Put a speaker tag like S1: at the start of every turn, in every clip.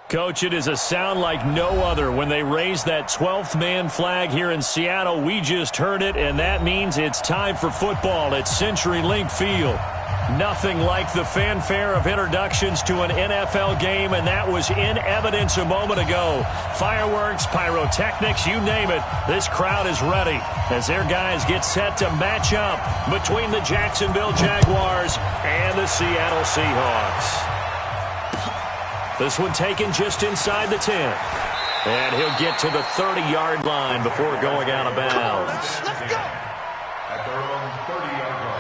S1: Coach, it is a sound like no other when they raise that 12th man flag here in Seattle. We just heard it, and that means it's time for football at CenturyLink Field. Nothing like the fanfare of introductions to an NFL game, and that was in evidence a moment ago. Fireworks, pyrotechnics, you name it. This crowd is ready as their guys get set to match up between the Jacksonville Jaguars and the Seattle Seahawks. This one taken just inside the 10. And he'll get to the 30-yard line before going out of bounds.
S2: Let's go. At their own 30-yard line.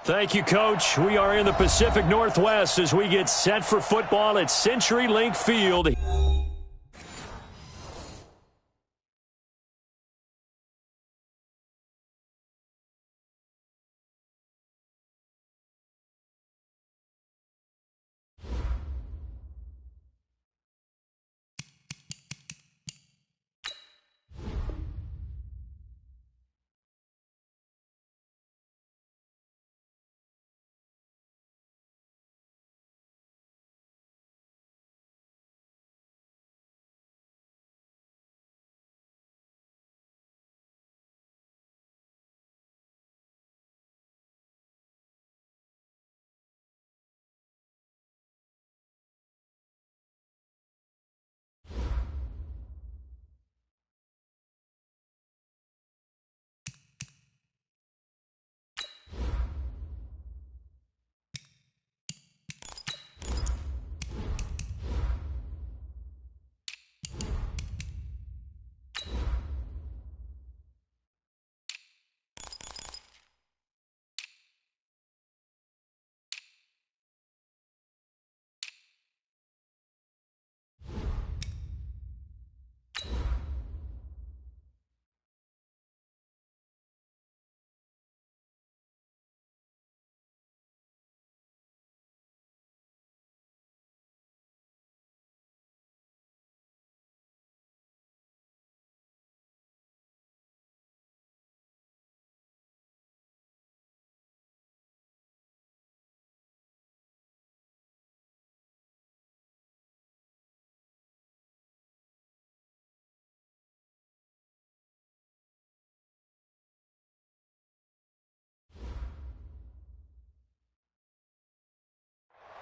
S1: Thank you, Coach. We are in the Pacific Northwest as we get set for football at CenturyLink Field.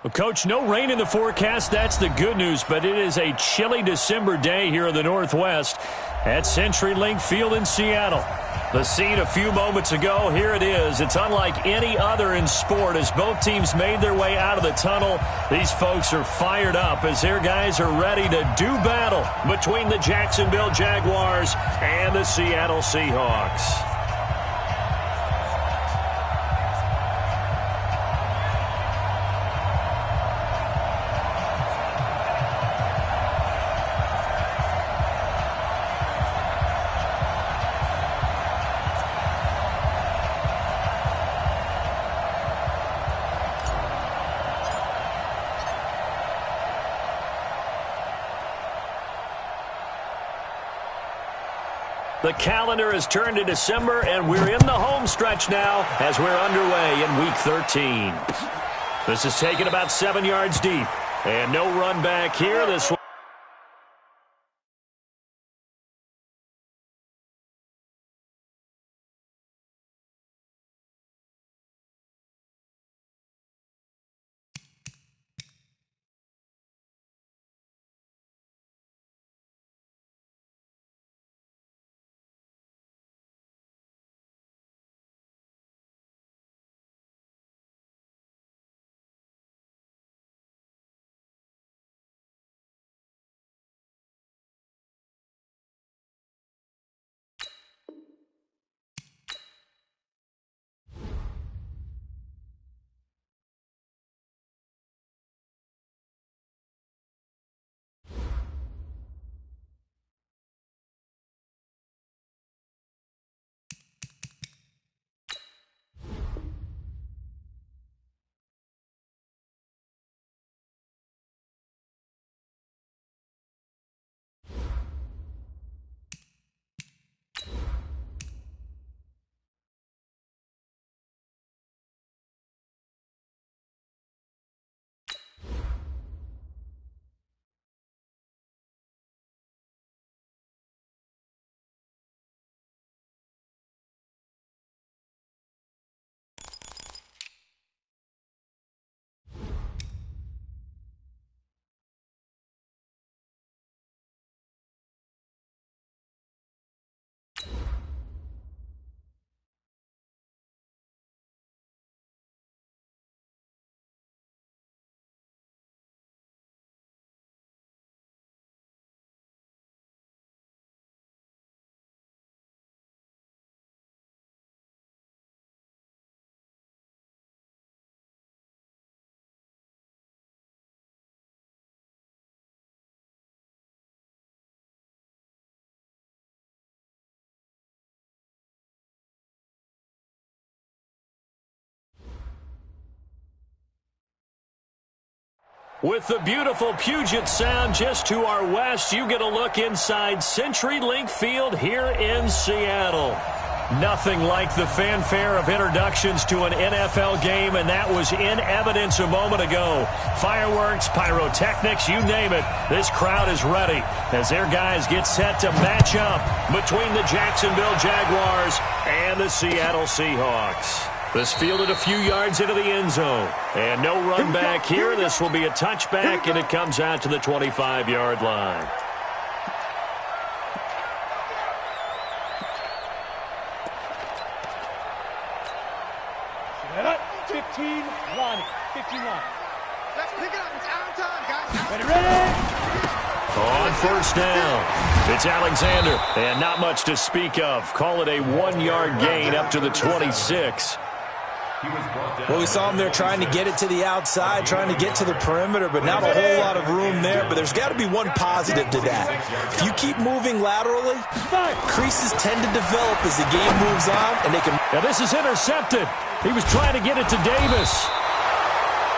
S1: Well, Coach, no rain in the forecast. That's the good news, but it is a chilly December day here in the Northwest at CenturyLink Field in Seattle. The scene a few moments ago, here it is. It's unlike any other in sport as both teams made their way out of the tunnel. These folks are fired up as their guys are ready to do battle between the Jacksonville Jaguars and the Seattle Seahawks. The calendar has turned to December, and we're in the home stretch now as we're underway in Week 13. This is taken about 7 yards deep, and no run back here. This one. With the beautiful Puget Sound just to our west, you get a look inside CenturyLink Field here in Seattle. Nothing like the fanfare of introductions to an NFL game, and that was in evidence a moment ago. Fireworks, pyrotechnics, you name it. This crowd is ready as their guys get set to match up between the Jacksonville Jaguars and the Seattle Seahawks. This fielded a few yards into the end zone. And no run back here. This will be a touchback, and it comes out to the 25-yard line.
S3: Set up. 15 line. 15 line.
S4: Let's pick it up. It's out of time, guys.
S3: Ready.
S1: On first down, it's Alexander. And not much to speak of. Call it a 1-yard gain up to the 26.
S5: Well, we saw him there trying to get it to the outside, trying to get to the perimeter, but not a whole lot of room there. But there's got to be one positive to that. If you keep moving laterally, creases tend to develop as the game moves on, and they can.
S1: Now this is intercepted. He was trying to get it to Davis.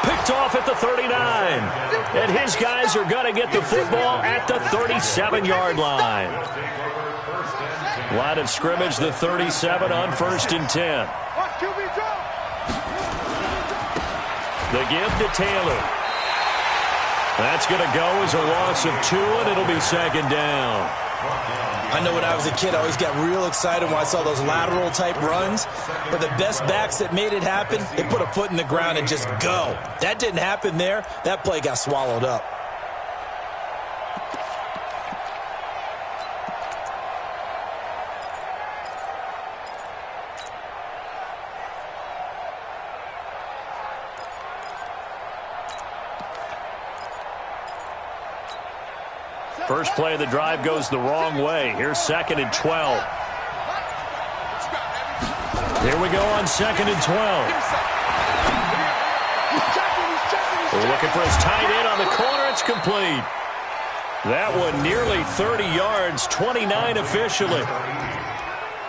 S1: Picked off at the 39. And his guys are going to get the football at the 37-yard line. Line of scrimmage, the 37 on 1st and 10. The give to Taylor. That's going to go as a loss of 2, and it'll be 2nd down.
S5: I know when I was a kid, I always got real excited when I saw those lateral type runs. But the best backs that made it happen, they put a foot in the ground and just go. That didn't happen there. That play got swallowed up.
S1: First play of the drive goes the wrong way. Here's 2nd and 12. Here we go on 2nd and 12. We're looking for his tight end on the corner. It's complete. That one nearly 30 yards, 29 officially.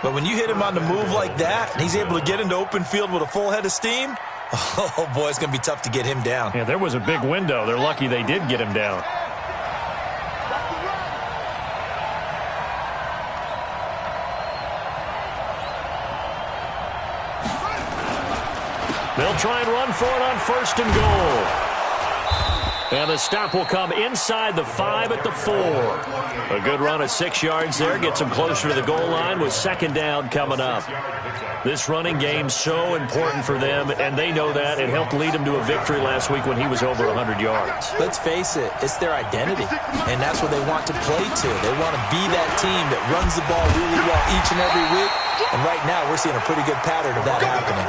S5: But when you hit him on the move like that, and he's able to get into open field with a full head of steam, oh boy, it's going to be tough to get him down.
S1: Yeah, there was a big window. They're lucky they did get him down. They'll try and run for it on 1st and goal. And the stop will come inside the 5 at the 4. A good run of 6 yards there. Gets them closer to the goal line with 2nd down coming up. This running game so important for them, and they know that. It helped lead them to a victory last week when he was over 100 yards.
S5: Let's face it, it's their identity, and that's what they want to play to. They want to be that team that runs the ball really well each and every week, and right now we're seeing a pretty good pattern of that happening.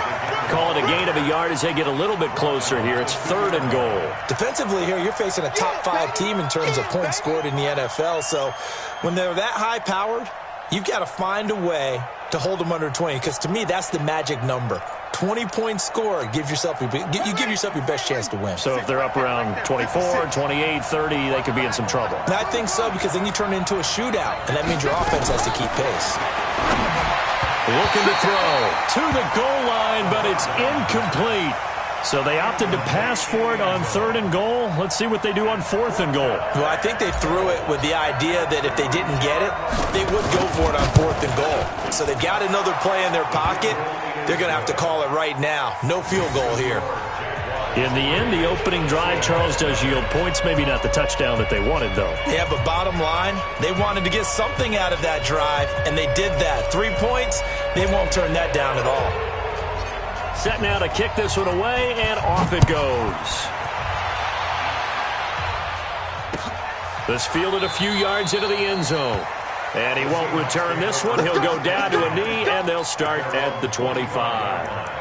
S1: Call it a gain of a yard as they get a little bit closer here. It's 3rd and goal.
S5: Defensively here, you're facing a top 5 team in terms of points scored in the NFL, so when they're that high-powered, you've got to find a way to hold them under 20, because to me, that's the magic number. 20 points scored, you give yourself your best chance to win.
S1: So if they're up around 24, 28, 30, they could be in some trouble.
S5: And I think so, because then you turn it into a shootout, and that means your offense has to keep pace.
S1: Looking to throw to the goal line, but it's incomplete. So they opted to pass for it on 3rd and goal. Let's see what they do on 4th and goal.
S5: Well, I think they threw it with the idea that if they didn't get it, they would go for it on 4th and goal. So they've got another play in their pocket. They're going to have to call it right now. No field goal here.
S1: In the end, the opening drive, Charles, does yield points. Maybe not the touchdown that they wanted, though.
S5: Yeah, but bottom line, they wanted to get something out of that drive, and they did that. 3 points, they won't turn that down at all.
S1: Set now to kick this one away, and off it goes. This fielded a few yards into the end zone. And he won't return this one. He'll go down to a knee, and they'll start at the 25.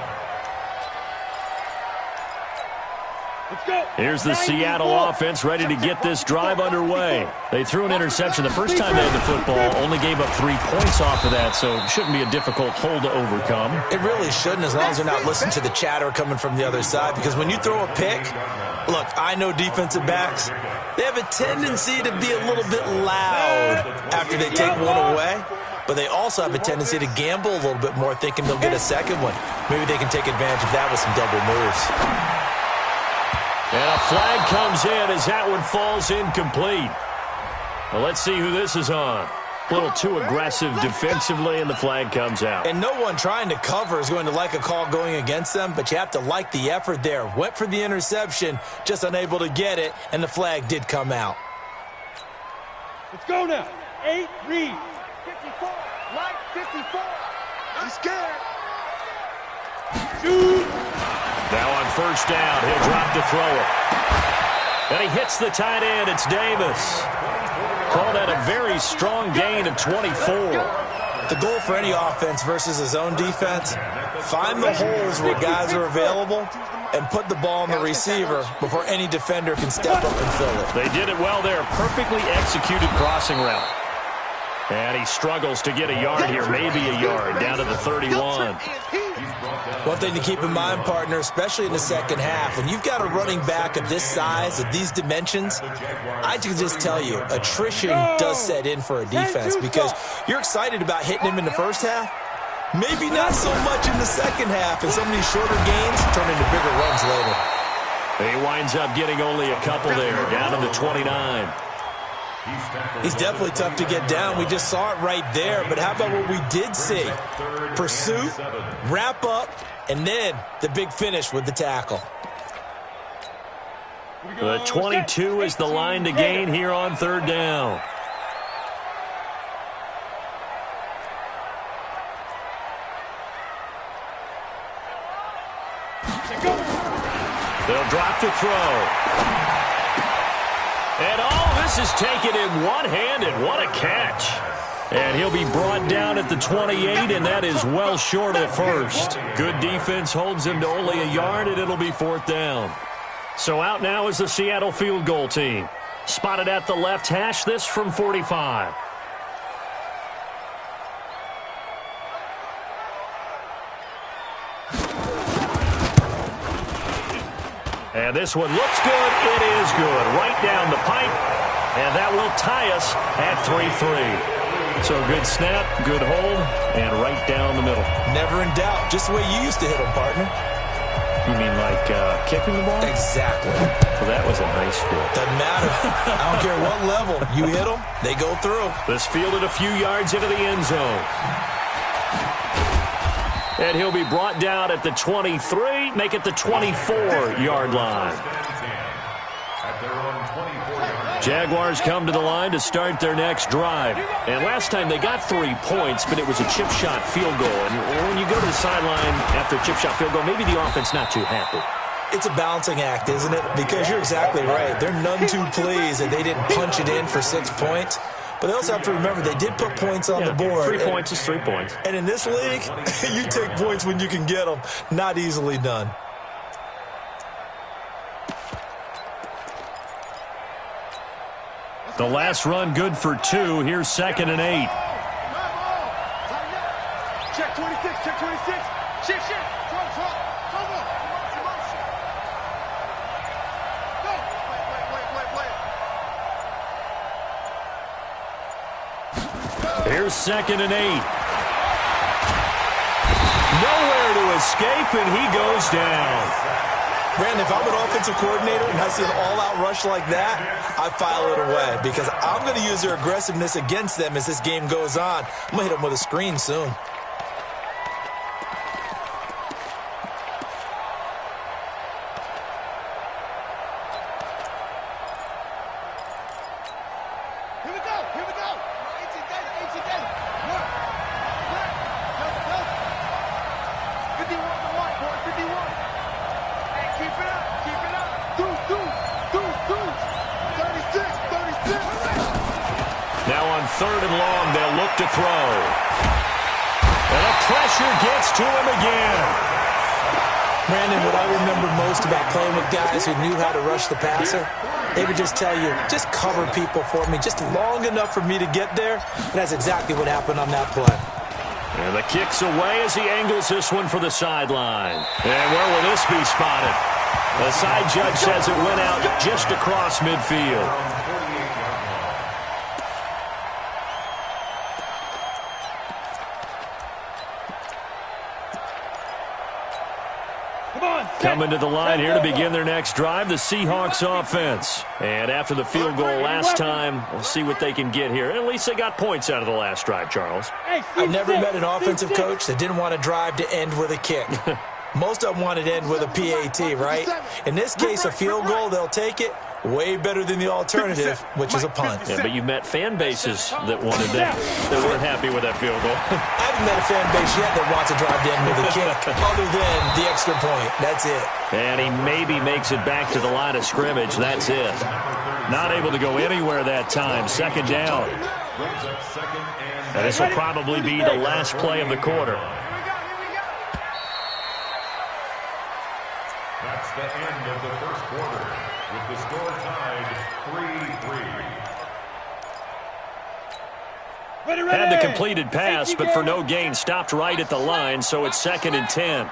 S1: Here's the Seattle offense ready to get this drive underway. They threw an interception the first time they had the football, only gave up 3 points off of that, so it shouldn't be a difficult hole to overcome.
S5: It really shouldn't, as long as they're not listening to the chatter coming from the other side, because when you throw a pick, look, I know defensive backs, they have a tendency to be a little bit loud after they take one away, but they also have a tendency to gamble a little bit more, thinking they'll get a second one. Maybe they can take advantage of that with some double moves.
S1: And a flag comes in as that one falls incomplete. Well, let's see who this is on. A little too aggressive defensively, and the flag comes out.
S5: And no one trying to cover is going to like a call going against them, but you have to like the effort there. Went for the interception, just unable to get it, and the flag did come out.
S3: Let's go now. 8, read.
S4: 54, right, 54. I'm scared.
S3: Shoot.
S1: Now on 1st down, he'll drop to throw it. And he hits the tight end. It's Davis. Called out a very strong gain of 24.
S5: The goal for any offense versus his own defense, find the holes where guys are available and put the ball on the receiver before any defender can step up and fill it.
S1: They did it well there. Perfectly executed crossing route. And he struggles to get a yard here, maybe a yard, down to the 31.
S5: One thing to keep in mind, partner, especially in the second half, when you've got a running back of this size, of these dimensions, I can just tell you, attrition does set in for a defense, because you're excited about hitting him in the first half, maybe not so much in the second half, and some of these shorter gains turn into bigger runs later.
S1: He winds up getting only a couple there, down to the 29.
S5: He's definitely tough to get down. We just saw it right there. But how about what we did see? Pursuit, wrap up, and then the big finish with the tackle.
S1: The 22 is the line to gain here on 3rd down. They'll drop to throw. And all this is taken in one-handed. What a catch. And he'll be brought down at the 28, and that is well short of the first. Good defense holds him to only a yard, and it'll be 4th down. So out now is the Seattle field goal team. Spotted at the left hash, this from 45. And this one looks good. It is good. Right down the pipe. And that will tie us at 3-3. So good snap, good hold, and right down the middle.
S5: Never in doubt. Just the way you used to hit them, partner.
S1: You mean like kicking the ball?
S5: Exactly.
S1: So that was a nice fit.
S5: Doesn't matter. I don't care what level. You hit them, they go through.
S1: This fielded a few yards into the end zone. And he'll be brought down at the 23, make it the 24-yard line. Jaguars come to the line to start their next drive. And last time they got 3 points, but it was a chip shot field goal. And when you go to the sideline after a chip shot field goal, maybe the offense not too happy.
S5: It's a balancing act, isn't it? Because you're exactly right. They're none too pleased that they didn't punch it in for 6 points. But they also have to remember they did put points on the board.
S1: 3 points is 3 points.
S5: And in this league, you take points when you can get them. Not easily done.
S1: The last run good for 2. Here's 2nd and 8.
S4: Check 26, check 26. Shit.
S1: Here's 2nd and 8. Nowhere to escape, and he goes down.
S5: Brandon, if I'm an offensive coordinator and I see an all-out rush like that, I file it away because I'm going to use their aggressiveness against them as this game goes on. I'm going to hit them with a screen soon.
S4: Here we go. 18 days. Work. 51 to 1, boy. 51. Hey, keep it up. Do. 36.
S1: Now on 3rd and long, they'll look to throw. And the pressure gets to him again.
S5: Brandon, what I remember most about playing with guys who knew how to rush the passer, they would just tell you, just cover people for me, just long enough for me to get there. And that's exactly what happened on that play.
S1: And the kick's away as he angles this one for the sideline. And where will this be spotted? The side judge says it went out just across midfield. Coming to the line here to begin their next drive, the Seahawks offense. And after the field goal last time, we'll see what they can get here. At least they got points out of the last drive, Charles.
S5: I never met an offensive coach that didn't want to drive to end with a kick. Most of them wanted to end with a PAT, right? In this case, a field goal, they'll take it. Way better than the alternative, which is a punt.
S1: Yeah, but you've met fan bases that wanted that weren't happy with that field goal.
S5: I haven't met a fan base yet that wants to drive to end with a kick other than the extra point. That's it.
S1: And he maybe makes it back to the line of scrimmage. That's it. Not able to go anywhere that time. 2nd down. And this will probably be the last play of the quarter.
S2: That's the end of the first quarter, with the score tied 3-3.
S1: Had the completed pass, but for no gain, stopped right at the line, so it's 2nd and 10.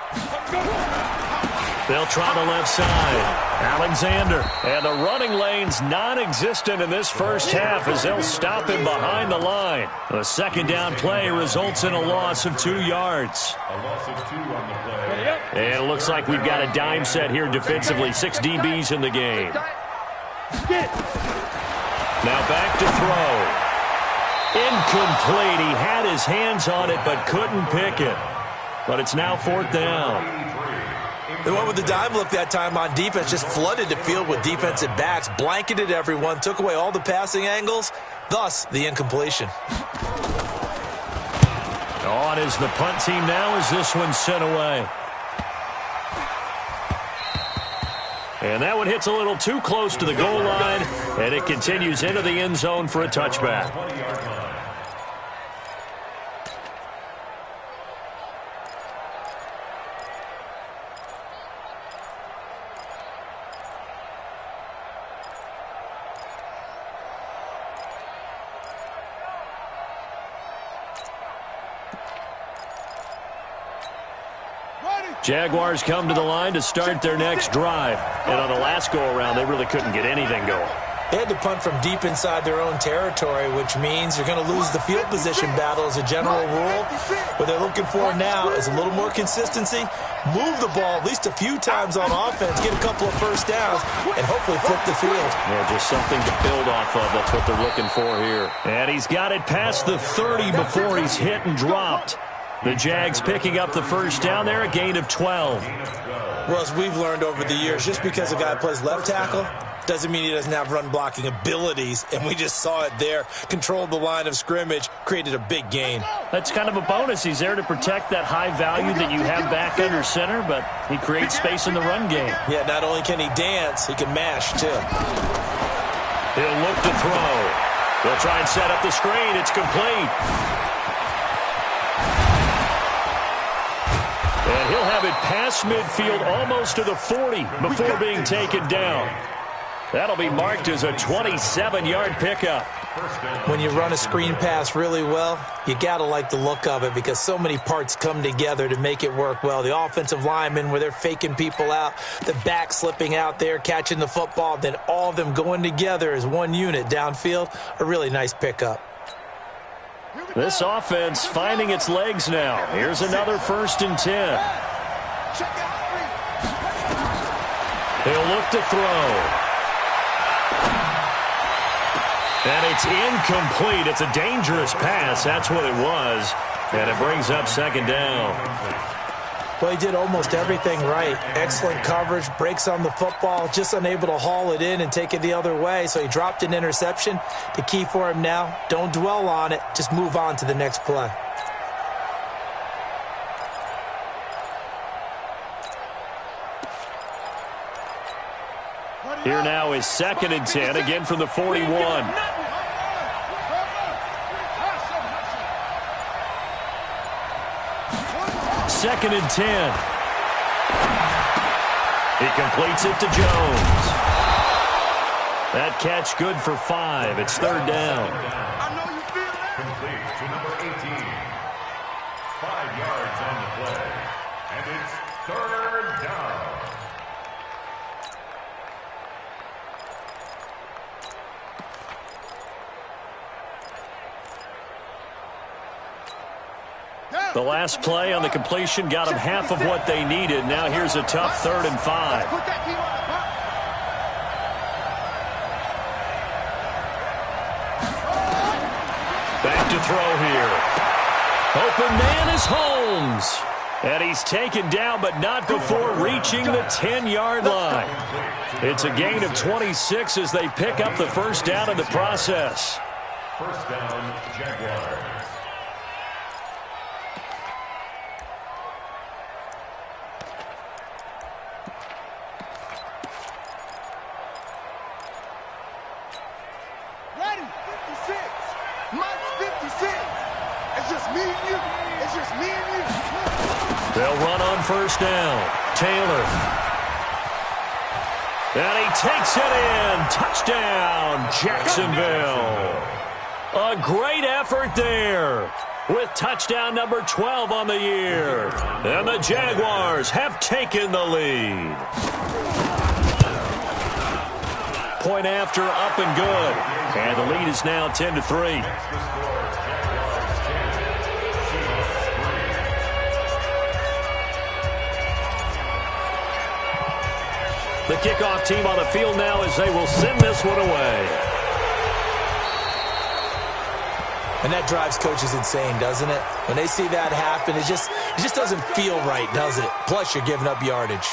S1: They'll try the left side. Alexander. And the running lane's non-existent in this first half as they'll stop him behind the line. The 2nd down play results in a loss of 2 yards.
S2: A loss of 2 on the play.
S1: And it looks like we've got a dime set here defensively. 6 DBs in the game. Now back to throw. Incomplete. He had his hands on it but couldn't pick it. But it's now 4th down.
S5: The one with the dime look that time on defense just flooded the field with defensive backs, blanketed everyone, took away all the passing angles, thus the incompletion.
S1: On is the punt team now as this one's sent away. And that one hits a little too close to the goal line, and it continues into the end zone for a touchback. Jaguars come to the line to start their next drive. And on the last go-around, they really couldn't get anything going.
S5: They had to punt from deep inside their own territory, which means you're going to lose the field position battle as a general rule. What they're looking for now is a little more consistency, move the ball at least a few times on offense, get a couple of first downs, and hopefully flip the field.
S1: Yeah, just something to build off of. That's what they're looking for here. And he's got it past the 30 before he's hit and dropped. The Jags picking up the first down there, a gain of 12.
S5: Well, as we've learned over the years, just because a guy plays left tackle doesn't mean he doesn't have run-blocking abilities, and we just saw it there. Controlled the line of scrimmage, created a big gain.
S1: That's kind of a bonus. He's there to protect that high value that you have back under center, but he creates space in the run game.
S5: Yeah, not only can he dance, he can mash, too.
S1: He'll look to throw. They'll try and set up the screen. It's complete. And he'll have it past midfield almost to the 40 before being taken down. That'll be marked as a 27-yard pickup.
S5: When you run a screen pass really well, you got to like the look of it because so many parts come together to make it work well. The offensive linemen, where they're faking people out, the back slipping out there, catching the football, then all of them going together as one unit downfield, a really nice pickup.
S1: This offense finding its legs now. Here's another 1st and 10. He'll look to throw. And it's incomplete. It's a dangerous pass. That's what it was. And it brings up 2nd down.
S5: Well, he did almost everything right. Excellent coverage, breaks on the football, just unable to haul it in and take it the other way. So he dropped an interception. The key for him now, don't dwell on it. Just move on to the next play.
S1: Here now is 2nd and 10, again from the 41. Second and 10. He completes it to Jones. That catch good for 5. It's 3rd down.
S2: Complete to number 18. 5 yards on the play. And it's 3rd down.
S1: The last play on the completion got them half of what they needed. Now here's a tough 3rd and 5. Back to throw here. Open man is Holmes. And he's taken down, but not before reaching the 10-yard line. It's a gain of 26 as they pick up the first down in the process.
S2: First down, Jaguars.
S4: Ready, 56. Mike's 56. It's just me and you. It's just me and you.
S1: They'll run on first down. Taylor. And he takes it in. Touchdown, Jacksonville. A great effort there with touchdown number 12 on the year. And the Jaguars have taken the lead. Point after, up and good. And the lead is now 10-3. The kickoff team on the field now as they will send this one away.
S5: And that drives coaches insane, doesn't it? When they see that happen, it just doesn't feel right, does it? Plus, you're giving up yardage.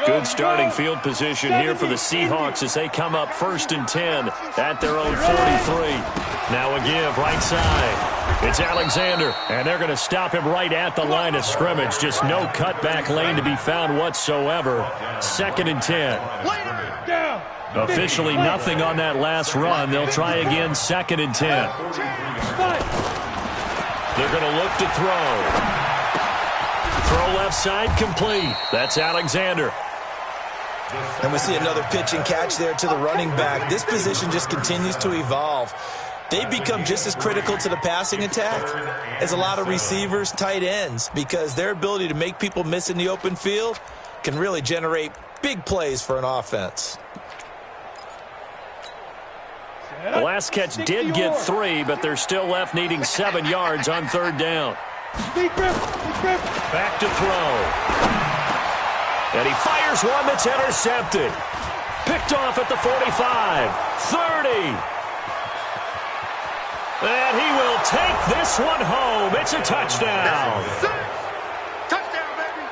S1: Good starting field position here for the Seahawks as they come up 1st and 10 at their own 43. Now a give right side. It's Alexander, and they're going to stop him right at the line of scrimmage. Just no cutback lane to be found whatsoever. 2nd and 10. Officially nothing on that last run. They'll try again, 2nd and 10. They're going to look to throw. Throw left side complete. That's Alexander.
S5: And we see another pitch and catch there to the running back. This position just continues to evolve. They become just as critical to the passing attack as a lot of receivers, tight ends, because their ability to make people miss in the open field can really generate big plays for an offense.
S1: The last catch did get 3, but they're still left needing 7 yards on 3rd down. Back to throw. And he fires one that's intercepted. Picked off at the 45, 30. And he will take this one home. It's a touchdown.
S4: Touchdown, baby.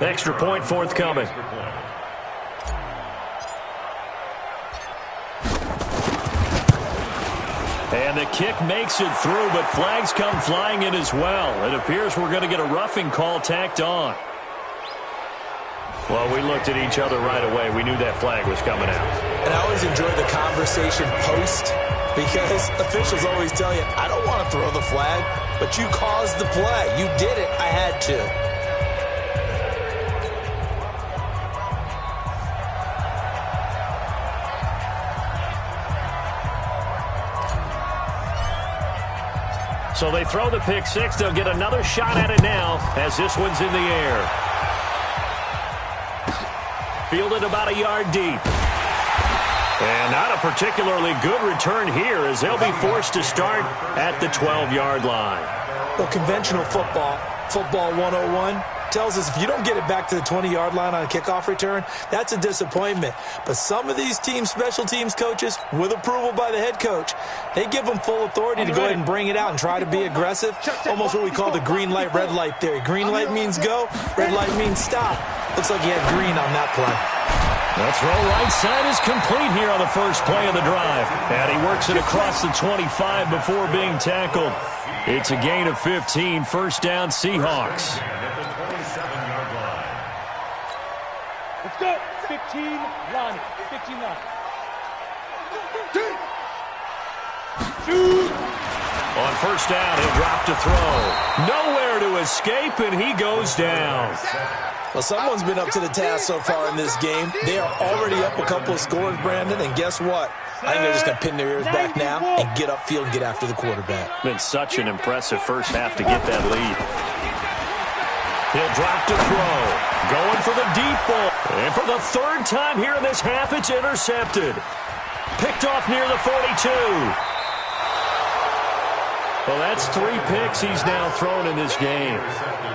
S1: Woo! Extra point forthcoming. And the kick makes it through, but flags come flying in as well. It appears we're going to get a roughing call tacked on. Well, we looked at each other right away. We knew that flag was coming out.
S5: And I always enjoy the conversation post, because officials always tell you, I don't want to throw the flag, but you caused the play. You did it. I had to.
S1: So they throw the pick 6. They'll get another shot at it now as this one's in the air. Fielded about a yard deep. And not a particularly good return here as they'll be forced to start at the 12-yard line.
S5: Well, conventional football 101, tells us if you don't get it back to the 20-yard line on a kickoff return, that's a disappointment. But some of these teams, special teams coaches, with approval by the head coach, they give them full authority to go ahead and bring it out and try to be aggressive. Almost what we call the green light, red light theory. Green light means go, red light means stop. Looks like he had green on that play.
S1: The throw right side is complete here on the first play of the drive. And he works it across the 25 before being tackled. It's a gain of 15, 1st down Seahawks.
S3: Let's go. 15 line. 15 line. Shoot.
S1: On 1st down, he'll drop to throw. Nowhere to escape, and he goes down.
S5: Well, someone's been up to the task so far in this game. They are already up a couple of scores, Brandon, and guess what? I think they're just going to pin their ears back now and get upfield and get after the quarterback.
S1: Been such an impressive first half to get that lead. He'll drop to throw. Going for the deep ball. And for the 3rd time here in this half, it's intercepted. Picked off near the 42. Well, that's 3 picks he's now thrown in this game.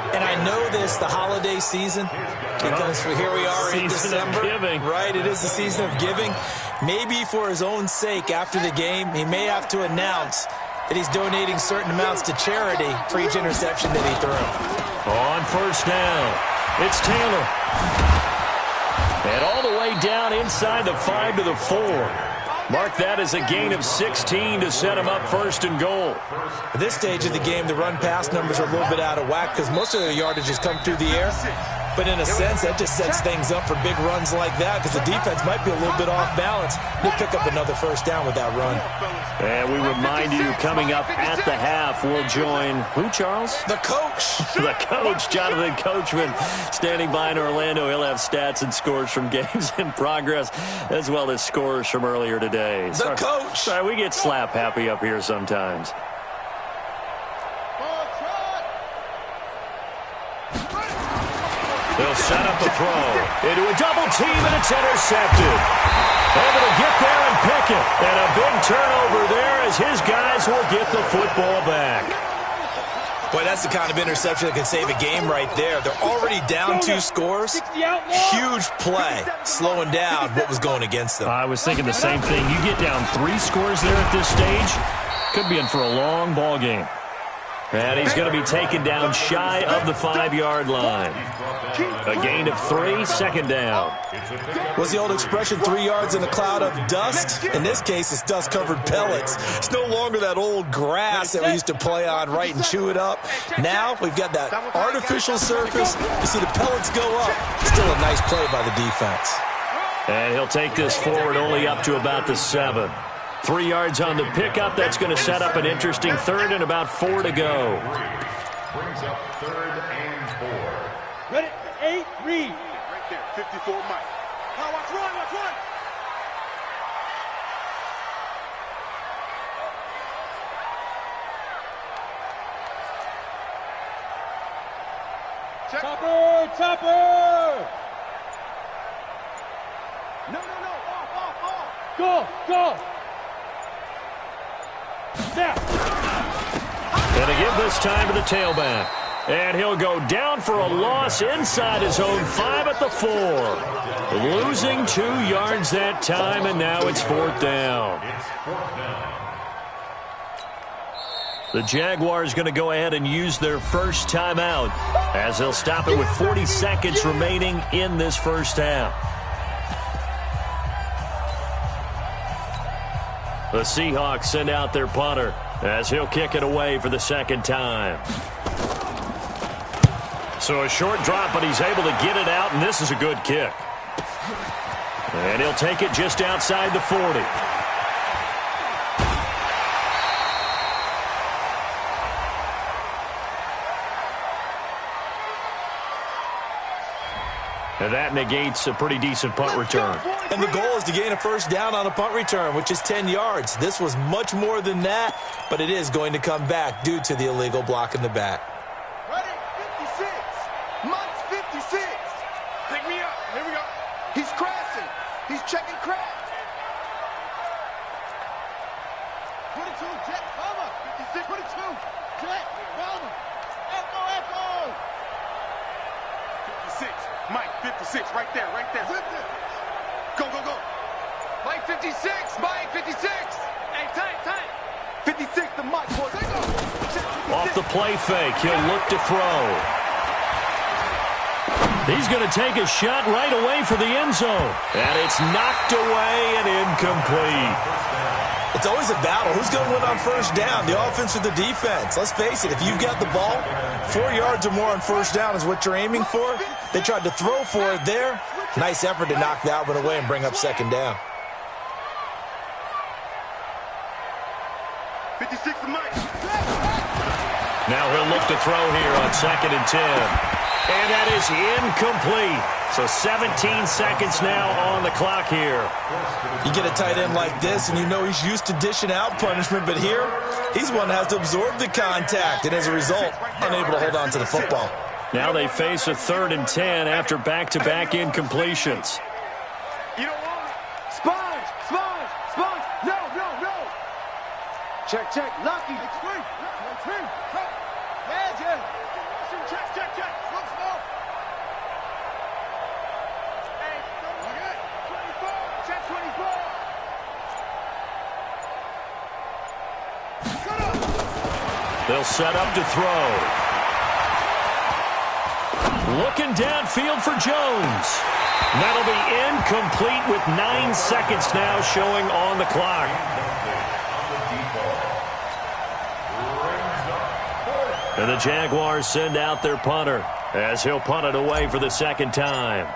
S5: And I know this, the holiday season, because here we are in December.
S1: Giving.
S5: Right, it is the season of giving. Maybe for his own sake, after the game, he may have to announce that he's donating certain amounts to charity for each interception that he threw.
S1: On 1st down, it's Taylor. And all the way down inside the 5 to the 4. Mark that as a gain of 16 to set him up 1st and goal.
S5: At this stage of the game, the run-pass numbers are a little bit out of whack because most of their yardage has come through the air. But in a sense, that just sets things up for big runs like that because the defense might be a little bit off balance. They'll pick up another 1st down with that run.
S1: And we remind you, coming up at the half, we'll join who, Charles?
S5: The coach.
S1: The coach, Jonathan Coachman, standing by in Orlando. He'll have stats and scores from games in progress, as well as scores from earlier today.
S5: The coach.
S1: Sorry, we get slap happy up here sometimes. They'll set up the throw into a double team, and it's intercepted. Able to get there and pick it. And a big turnover there as his guys will get the football back.
S5: Boy, that's the kind of interception that can save a game right there. They're already down 2 scores. Huge play, slowing down what was going against them.
S1: I was thinking the same thing. You get down 3 scores there at this stage, could be in for a long ball game. And he's going to be taken down shy of the 5-yard line. A gain of 3, second down.
S5: What's the old expression, 3 yards in a cloud of dust? In this case, it's dust-covered pellets. It's no longer that old grass that we used to play on, right, and chew it up. Now we've got that artificial surface. You see the pellets go up. Still a nice play by the defense.
S1: And he'll take this forward only up to about the 7. 3 yards on the pickup. That's going to set up an interesting third and about 4 to go.
S2: Brings up 3rd and 4.
S3: Ready? 8, read.
S4: Right there, 54 Mike. Now watch run, watch run. Check.
S3: Topper, topper.
S4: No, off.
S3: Go. Now.
S1: And to give this time to the tailback. And he'll go down for a loss inside his own 5 at the 4. Losing 2 yards that time, and now it's 4th down. The Jaguars going to go ahead and use their first timeout as they'll stop it with 40 seconds remaining in this first half. The Seahawks send out their punter as he'll kick it away for the second time. So a short drop, but he's able to get it out, and this is a good kick. And he'll take it just outside the 40. And that negates a pretty decent punt return.
S5: And the goal is to gain a first down on a punt return, which is 10 yards. This was much more than that, but it is going to come back due to the illegal block in the back.
S4: Ready? 56. Mike's 56. Pick me up. Here we go. He's crashing. He's checking crash. 22, jet, cover. 56, 22, jet, cover. Echo. 56. Mike, 56, right there. Go. Mike, 56. Mike, 56. Hey, time. 56 to Mike, boys. They go.
S1: Off the play fake, he'll look to throw. He's going to take a shot right away for the end zone. And it's knocked away and incomplete.
S5: It's always a battle. Who's going to win on first down, the offense or the defense? Let's face it, if you've got the ball, 4 yards or more on first down is what you're aiming for. They tried to throw for it there. Nice effort to knock that one away and bring up second down.
S4: 56 to Mike.
S1: Now he'll look to throw here on 2nd and 10. And that is incomplete. So 17 seconds now on the clock here.
S5: You get a tight end like this, and you know he's used to dishing out punishment, but here, he's one that has to absorb the contact, and as a result, unable to hold on to the football.
S1: Now they face a 3rd and 10 after back-to-back incompletions.
S4: You don't want it. Sponge. No. Check. Lucky. Extreme. Yeah. Check. Slow. Hey, 24. Check 24.
S1: They'll set up to throw. Looking downfield for Jones. That'll be incomplete with 9 seconds now showing on the clock. And the Jaguars send out their punter as he'll punt it away for the second time.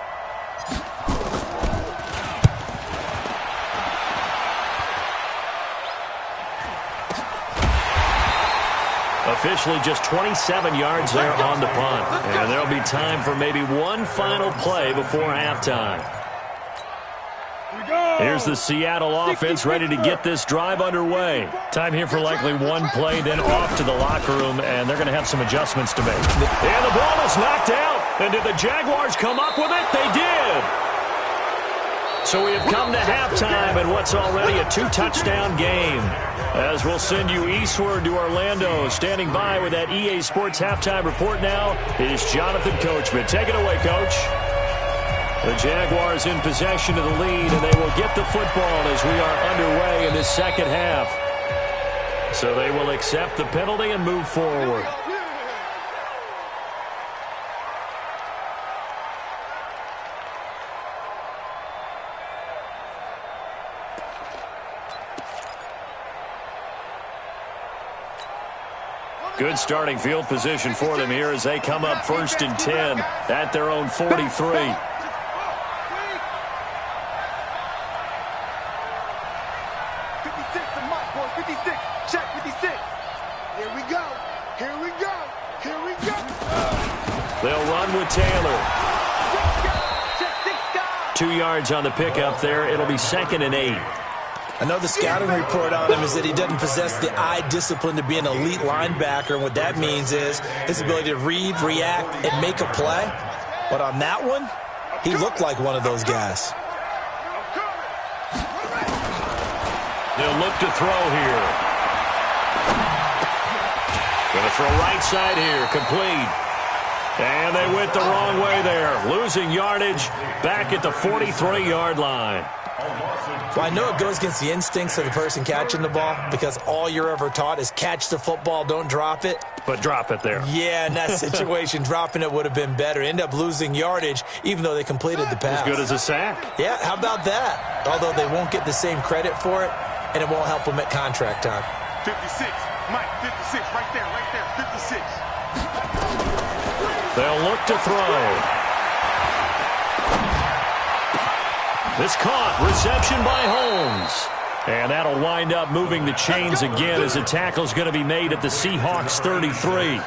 S1: Officially just 27 yards there on the punt. And there'll be time for maybe one final play before halftime. Here's the Seattle offense ready to get this drive underway. Time here for likely one play, then off to the locker room, and they're going to have some adjustments to make. And the ball is knocked out. And did the Jaguars come up with it? They did. So we have come to halftime in what's already a 2-touchdown game. As we'll send you eastward to Orlando. Standing by with that EA Sports halftime report now is Jonathan Coachman. Take it away, Coach. The Jaguars in possession of the lead, and they will get the football as we are underway in this second half. So they will accept the penalty and move forward. Good starting field position for them here as they come up 1st and 10 at their own 43.
S4: 56 to Mike, boy. 56. Check 56. Here we go. Here we go. Here we go.
S1: They'll run with Taylor. 2 yards on the pickup there. It'll be 2nd and 8.
S5: I know the scouting report on him is that he doesn't possess the eye discipline to be an elite linebacker. And what that means is his ability to read, react, and make a play. But on that one, he looked like one of those guys.
S1: They'll look to throw here. Going to throw right side here, complete. And they went the wrong way there. Losing yardage back at the 43-yard line.
S5: Well, I know it goes against the instincts of the person catching the ball because all you're ever taught is catch the football, don't drop it.
S1: But drop it there.
S5: Yeah, in that situation, dropping it would have been better. End up losing yardage, even though they completed the pass.
S1: As good as a sack.
S5: Yeah, how about that? Although they won't get the same credit for it, and it won't help them at contract time.
S4: 56. Mike, 56. Right there, 56.
S1: They'll look to throw. This caught. Reception by Holmes. And that'll wind up moving the chains again as the tackle's going to be made at the Seahawks 33.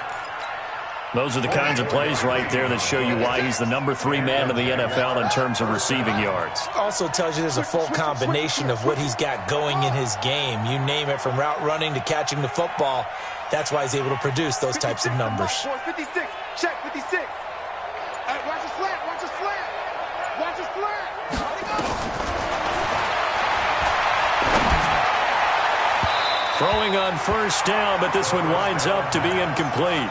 S1: Those are the kinds of plays right there that show you why he's the number 3 man in the NFL in terms of receiving yards.
S5: Also tells you there's a full combination of what he's got going in his game. You name it, from route running to catching the football. That's why he's able to produce those types of numbers.
S4: 56. Check 56. Hey, watch a slant. Watch a slant. Watch a slant.
S1: Throwing on 1st down, but this one winds up to be incomplete.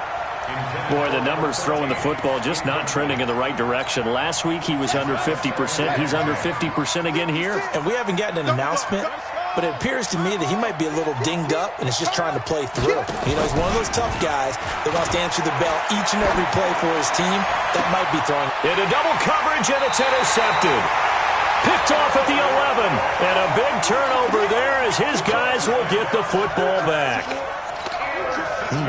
S1: Boy, the numbers throwing the football just not trending in the right direction. Last week he was under 50%. He's under 50% again here.
S5: And we haven't gotten an announcement, but it appears to me that he might be a little dinged up and is just trying to play through. You know, he's one of those tough guys that wants to answer the bell each and every play for his team. That might be throwing.
S1: Into double coverage, and it's intercepted. Picked off at the 11. And a big turnover there as his guys will get the football back.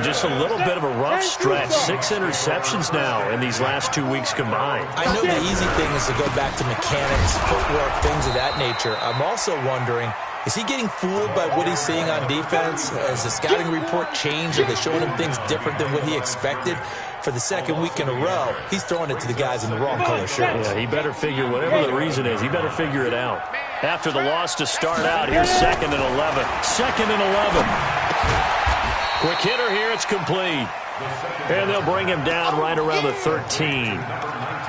S1: Just a little bit of a rough stretch. 6 interceptions now in these last 2 weeks combined.
S5: I know the easy thing is to go back to mechanics, footwork, things of that nature. I'm also wondering, is he getting fooled by what he's seeing on defense? Has the scouting report changed? Are they showing him things different than what he expected? For the 2nd week in a row, he's throwing it to the guys in the wrong color shirts.
S1: Yeah, he better figure, whatever the reason is, he better figure it out. After the loss to start out, here's 2nd and 11. 2nd and 11. Quick hitter here, it's complete. And they'll bring him down right around the 13.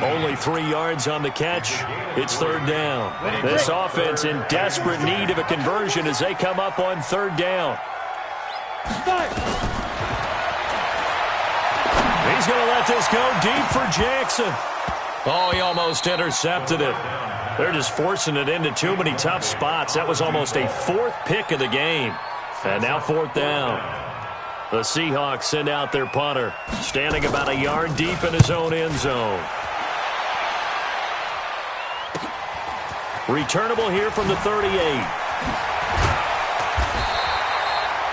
S1: Only 3 yards on the catch. It's 3rd down. This offense in desperate need of a conversion as they come up on 3rd down. He's going to let this go deep for Jackson. Oh, he almost intercepted it. They're just forcing it into too many tough spots. That was almost a 4th pick of the game. And now 4th down. The Seahawks send out their punter, standing about a yard deep in his own end zone. Returnable here from the 38.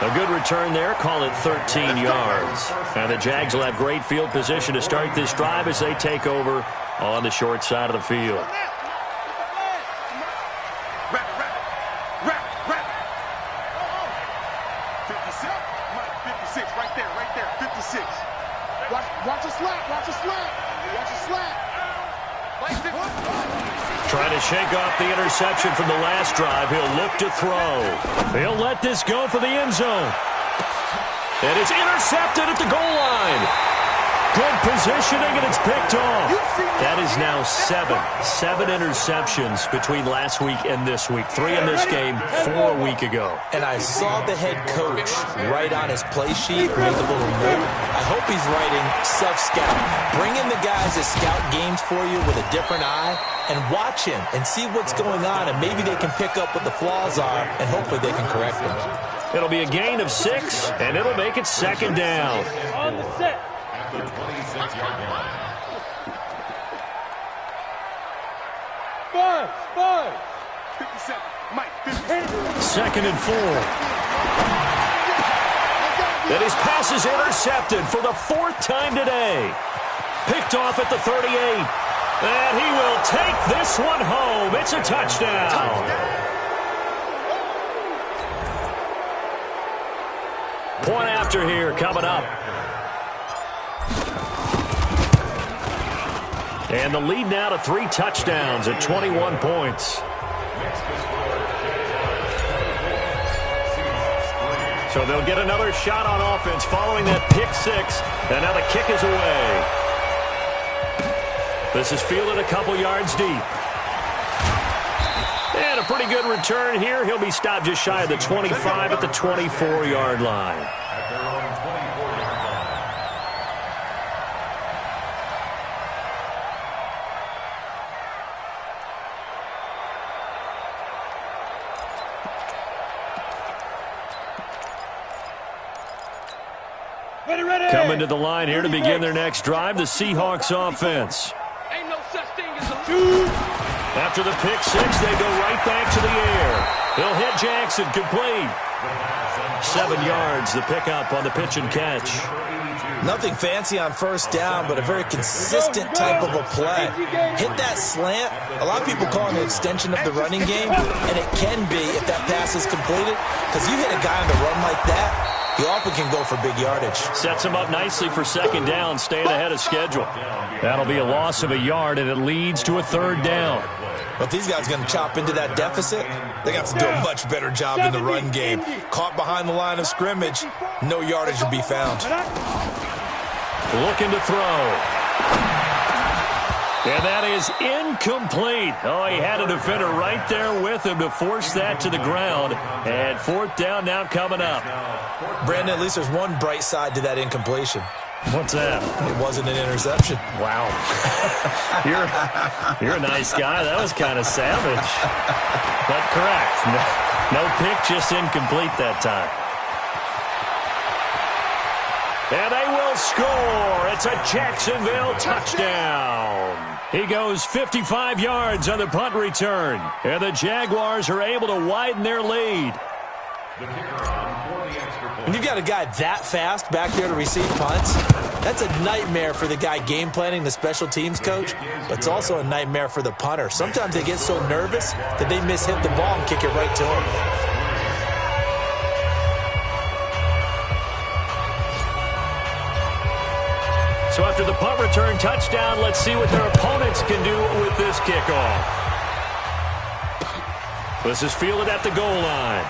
S1: A good return there. Call it 13 yards. And the Jags will have great field position to start this drive as they take over on the short side of the field.
S4: Watch a slant. Watch a slant. Watch a slant.
S1: Trying to shake off the interception from the last drive. He'll look to throw. He'll let this go for the end zone. And it's intercepted at the goal line. Good positioning, and it's picked off. That is now 7 interceptions between last week and this week. 3 in this game, 4 a week ago.
S5: And I saw the head coach write on his play sheet, make a little note. I hope he's writing self-scout. Bring in the guys that scout games for you with a different eye and watch him and see what's going on, and maybe they can pick up what the flaws are, and hopefully they can correct them.
S1: It'll be a gain of 6, and it'll make it second down.
S3: On the set.
S2: At the 26-yard line.
S3: 5.
S4: 57. Mike, 57.
S1: Second and 4. And his pass is intercepted for the 4th time today. Picked off at the 38. And he will take this one home. It's a touchdown. Point after here coming up. And the lead now to 3 touchdowns at 21 points. So they'll get another shot on offense following that pick 6. And now the kick is away. This is fielded a couple yards deep. And a pretty good return here. He'll be stopped just shy of the 25 at the 24-yard line.
S2: At their own 24-yard line.
S3: Ready.
S1: Coming to the line here to begin their next drive, the Seahawks offense.
S4: Ain't no such thing as a...
S1: After the pick 6, they go right back to the air. He'll hit Jackson, complete. 7 yards, the pickup on the pitch and catch.
S5: Nothing fancy on first down, but a very consistent type of a play. Hit that slant. A lot of people call it an extension of the running game, and it can be if that pass is completed, because you hit a guy on the run like that, he often can go for big yardage.
S1: Sets him up nicely for second down, staying ahead of schedule. That'll be a loss of a yard, and it leads to a 3rd down.
S5: But these guys are going to chop into that deficit. They got to do a much better job in the run game. Caught behind the line of scrimmage, no yardage will be found.
S1: Looking to throw. And that is incomplete. Oh, he had a defender right there with him to force that to the ground. And 4th down now coming up.
S5: Brandon, at least there's one bright side to that incompletion.
S1: What's that?
S5: It wasn't an interception.
S1: Wow. You're a nice guy. That was kind of savage. But correct. No pick, just incomplete that time. And they will score. It's a Jacksonville touchdown. He goes 55 yards on the punt return. And the Jaguars are able to widen their lead.
S2: The kicker on for the extra point.
S5: When you've got a guy that fast back there to receive punts, that's a nightmare for the guy game planning, the special teams coach, but it's also a nightmare for the punter. Sometimes they get so nervous that they mishit the ball and kick it right to him.
S1: So after the punt return touchdown, let's see what their opponents can do with this kickoff. This is fielded at the goal line.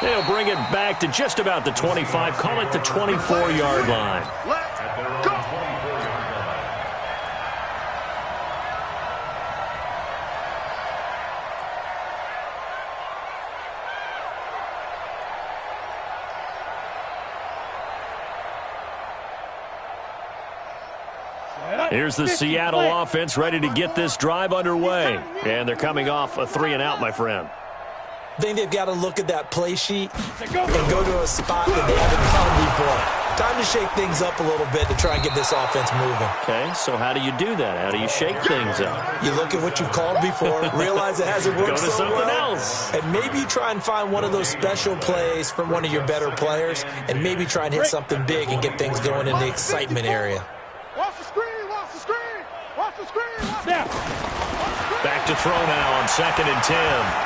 S1: They'll bring it back to just about the 25, call it the 24-yard line.
S4: Let's
S2: At their own
S4: go.
S2: 24-yard line.
S1: Here's the Seattle offense ready to get this drive underway. And they're coming off a 3-and-out, my friend.
S5: I think they've got to look at that play sheet and go to a spot that they haven't found before. Time to shake things up a little bit to try and get this offense moving.
S1: Okay, so how do you do that? How do you shake things up?
S5: You look at what you've called before, realize it hasn't worked
S1: Go to
S5: so
S1: something
S5: well,
S1: else.
S5: and maybe you try and find one of those special plays from one of your better players, and maybe try and hit something big and get things going in the excitement area.
S4: Watch the screen, watch the screen, watch the screen.
S3: Snap.
S1: Back to throw now on 2nd and 10.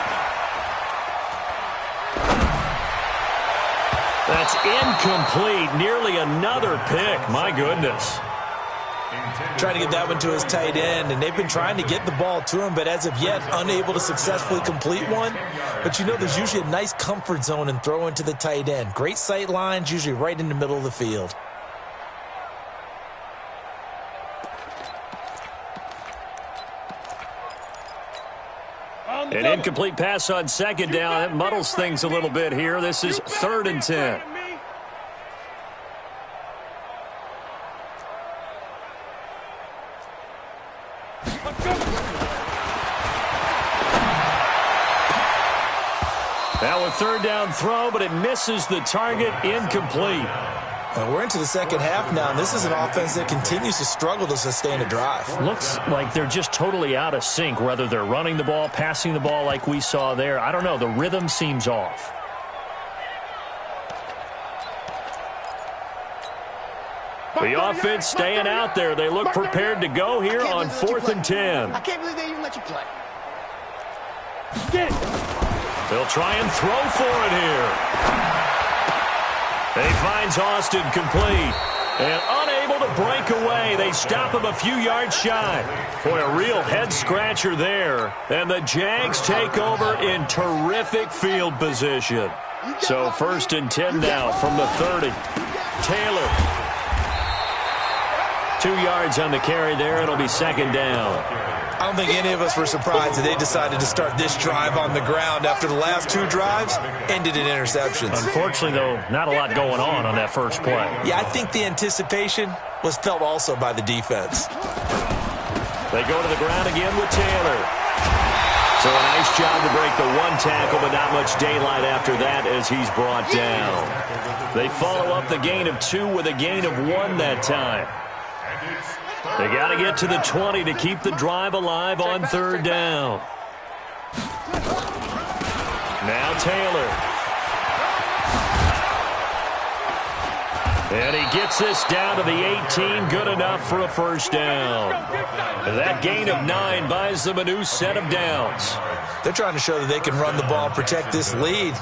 S1: That's incomplete. Nearly another pick. My goodness.
S5: Trying to get that one to his tight end, and they've been trying to get the ball to him, but as of yet, unable to successfully complete one. But you know, there's usually a nice comfort zone in throwing to the tight end. Great sight lines, usually right in the middle of the field.
S1: An incomplete pass on 2nd down. That muddles things a little bit here. This is 3rd and 10. Now a third down throw, but it misses the target, incomplete.
S5: And we're into the second half now, and this is an offense that continues to struggle to sustain a drive.
S1: Looks like they're just totally out of sync, whether they're running the ball, passing the ball like we saw there. I don't know. The rhythm seems off. The offense staying out there. They look prepared to go here on 4th and 10.
S6: I can't believe they even let you play.
S1: They'll try and throw for it here. He finds Austin complete. And unable to break away. They stop him a few yards shy. Boy, a real head-scratcher there. And the Jags take over in terrific field position. So 1st and 10 now from the 30. Taylor. 2 yards on the carry there. It'll be 2nd down.
S5: I don't think any of us were surprised that they decided to start this drive on the ground after the last 2 drives ended in interceptions.
S1: Unfortunately, though, not a lot going on that first play.
S5: Yeah, I think the anticipation was felt also by the defense.
S1: They go to the ground again with Taylor. So a nice job to break the 1 tackle, but not much daylight after that as he's brought down. They follow up the gain of 2 with a gain of 1 that time. They got to get to the 20 to keep the drive alive on 3rd down. Now Taylor. And he gets this down to the 18, good enough for a 1st down. That gain of 9 buys them a new set of downs.
S5: They're trying to show that they can run the ball and protect this lead.